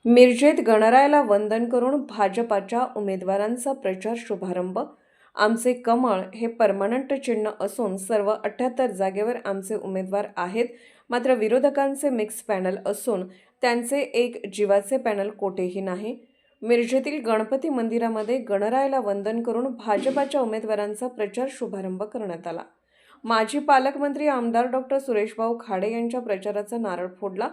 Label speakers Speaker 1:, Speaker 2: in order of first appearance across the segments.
Speaker 1: मिरजेत गणरायाला वंदन करून भाजपाच्या उमेदवारांचा प्रचार शुभारंभ। आमचे कमळ हे परमनंट चिन्ह असून सर्व 78 जागेवर आमचे उमेदवार आहेत। मात्र विरोधकांचे मिक्स पॅनल असून त्यांचे एक जीवाचे पॅनल कोठेही नाही। मिरजेतील गणपती मंदिरामध्ये गणरायाला वंदन करून भाजपाच्या उमेदवारांचा प्रचार शुभारंभ करण्यात आला। माजी पालकमंत्री आमदार डॉक्टर सुरेशभाऊ खाडे यांच्या प्रचाराचा नारळ फोडला।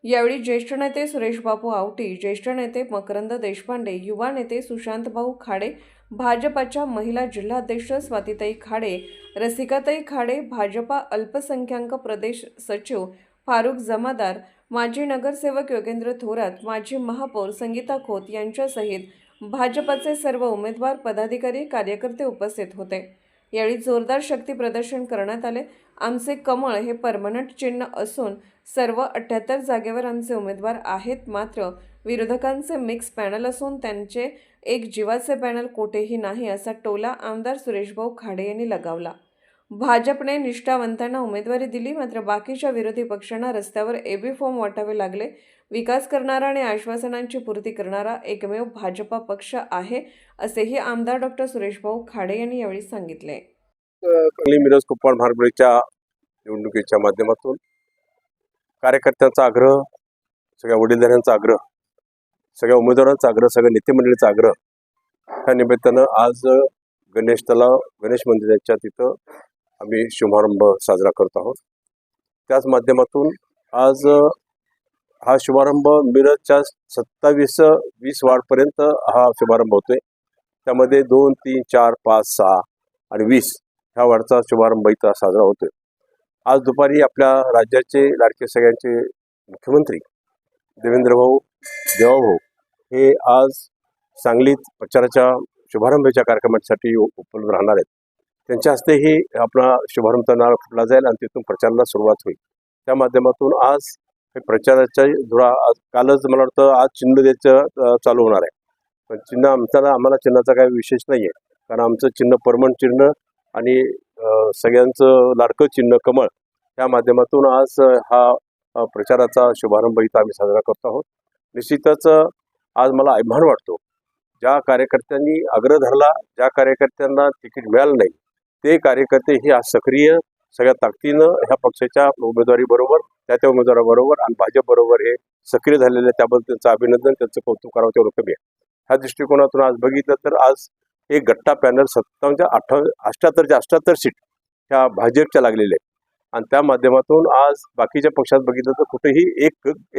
Speaker 1: यावेळी ज्येष्ठ नेते सुरेशबापू आवटी, ज्येष्ठ नेते मकरंद देशपांडे, युवा नेते सुशांतभाऊ खाडे, भाजपाच्या महिला जिल्हाध्यक्ष स्वातीताई खाडे, रसिकाताई खाडे, भाजपा अल्पसंख्याक प्रदेश सचिव फारुख जमादार, माजी नगरसेवक योगेंद्र थोरात, माजी महापौर संगीता खोत यांच्यासहित भाजपाचे सर्व उमेदवार, पदाधिकारी, कार्यकर्ते उपस्थित होते। यावेळी जोरदार शक्ती प्रदर्शन करण्यात आले। आमचे कमळ हे परमनंट चिन्ह असून सर्व 78 जागेवर आमचे उमेदवार आहेत। मात्र विरोधकांचे मिक्स पॅनल असून त्यांचे एक जीवाचे पॅनल कोठेही नाही, असा टोला आमदार सुरेशभाऊ खाडे यांनी लगावला। भाजपने निष्ठावंतांना उमेदवारी दिली, मात्र बाकीच्या विरोधी पक्षांना रस्त्यावर एबी फॉर्म वाटावे लागले। विकास करणारा आणि आश्वासनांची पूर्ती करणारा एकमेव भाजपा पक्ष आहे, असेही आमदार डॉक्टर सुरेशभाऊ खाडे यांनी यावेळी सांगितले।
Speaker 2: मिरज कुपवाड महानगरपालिकेच्या निवडणुकीच्या माध्यमातून कार्यकर्त्यांचा आग्रह, सगळ्या वडीलधाऱ्यांचा आग्रह, सगळ्या उमेदवारांचा आग्रह, सगळ्या नेते मंडळीचा आग्रह, त्या निमित्तानं आज गणेश तलाव गणेश मंदिराच्या तिथं आम्ही शुभारंभ साजरा करत आहोत। त्याच माध्यमातून आज हा शुभारंभ मिरजच्या 27-20 वार्डपर्यंत हा शुभारंभ होतोय। त्यामध्ये 2, 3, 4, 5, 6 आणि 20 ह्या वार्डचा शुभारंभ इथं साजरा होतोय। आज दुपारी आपल्या राज्याचे लाडके सगळ्यांचे मुख्यमंत्री देवेंद्रभाऊ देवाभाऊ हे आज सांगलीत प्रचाराच्या शुभारंभाच्या कार्यक्रमासाठी उपलब्ध राहणार आहेत। त्यांच्या हस्तेही आपला शुभारंभ नारळ फुटला जाईल आणि तिथून प्रचाराला सुरुवात होईल। त्या माध्यमातून आज हे प्रचाराच्या धुरा कालच मला वाटतं आज चिन्ह द्यायचं चालू होणार आहे। पण चिन्ह आम्हाला चिन्हाचा काही विशेष नाही आहे, कारण आमचं चिन्ह परमनंट चिन्ह आणि सगळ्यांचं लाडकं चिन्ह कमळ, त्या माध्यमातून आज हा प्रचाराचा शुभारंभ इथं आम्ही साजरा करत आहोत। निश्चितच आज मला अभिमान वाटतो, ज्या कार्यकर्त्यांनी आग्रह धरला, ज्या कार्यकर्त्यांना तिकीट मिळालं नाही, ते कार्यकर्ते हे आज सक्रिय सगळ्या ताकदीनं ह्या पक्षाच्या उमेदवारीबरोबर, त्या उमेदवाराबरोबर आणि भाजपबरोबर हे सक्रिय झालेले, त्याबद्दल त्यांचं अभिनंदन, त्यांचं कौतुक करावं तेवढं कमी आहे। ह्या दृष्टिकोनातून आज बघितलं तर आज एक गट्टा पॅनल 78 सीट ह्या भाजपच्या लागलेल्या आहेत आणि त्या माध्यमातून आज बाकीच्या पक्षात बघितलं तर कुठेही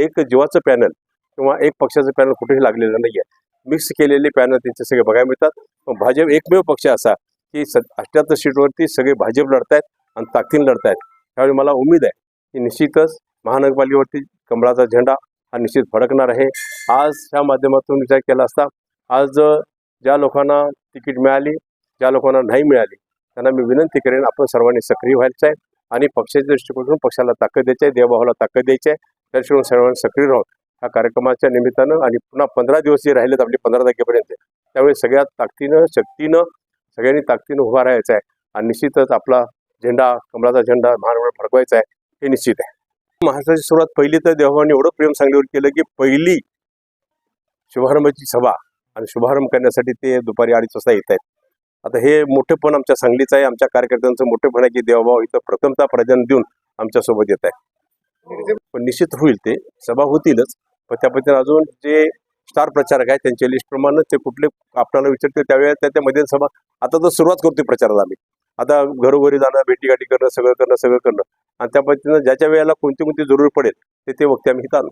Speaker 2: एक जीवाचं पॅनल किंवा एक पक्षाचं पॅनल कुठेही लागलेलं नाही आहे। मिक्स केलेले पॅनल त्यांचे सगळे बघायला मिळतात। पण भाजप एकमेव पक्ष असा की 78 सीटवरती सगळे भाजप लढतायत आणि ताकदीने लढतायत। त्यावेळी मला उमेद आहे की निश्चितच महानगरपालिकेवरती कमळाचा झेंडा हा निश्चित फडकणार आहे। आज ह्या माध्यमातून विचार केला असता, आज ज्या लोकांना तिकीट मिळाली, ज्या लोकांना नाही मिळाली, त्यांना मी विनंती करेन, आपण सर्वांनी सक्रिय व्हायचं आहे आणि पक्षाच्या दृष्टिकोनातून पक्षाला ताकद द्यायची आहे, देवभावाला ताकद द्यायची आहे। त्या दृष्टीने सर्वांनी सक्रिय राहून ह्या कार्यक्रमाच्या निमित्तानं आणि पुन्हा 15 दिवस जे राहिलेत आपले 15 तारखेपर्यंत, त्यावेळी सगळ्या ताकदीनं, शक्तीनं, सगळ्यांनी ताकदीनं उभा राहायचं आहे आणि निश्चितच आपला झेंडा, कमळाचा झेंडा महानगरात फडकवायचा आहे, हे निश्चित आहे। महाराष्ट्राची सुरुवात पहिली तर देवभावाने एवढं प्रेम सांगलीवर केलं की पहिली शुभारंभाची सभा आणि शुभारंभ करण्यासाठी ते दुपारी 2:30 वाजता येत आहेत। आता हे मोठेपण आमच्या सांगलीचं आहे, आमच्या कार्यकर्त्यांचं मोठेपण आहे की देवभाव इथं प्रथमतः प्राधान्य देऊन आमच्यासोबत येत आहे। पण निश्चित होईल, ते सभा होतीलच, पण त्या पद्धतीने अजून जे स्टार प्रचारक आहेत त्यांच्या लिस्टप्रमाणे ते कुठले आपल्याला विचारते त्यावेळेस त्यामध्ये सभा, आता तर सुरुवात करतोय प्रचाराला आम्ही, आता घरोघरी जाणं, भेटीगाठी करणं, सगळं करणं आणि त्या पद्धतीनं ज्याच्या वेळेला कोणती जरूर पडेल ते वक्ती आम्ही इथं आणू।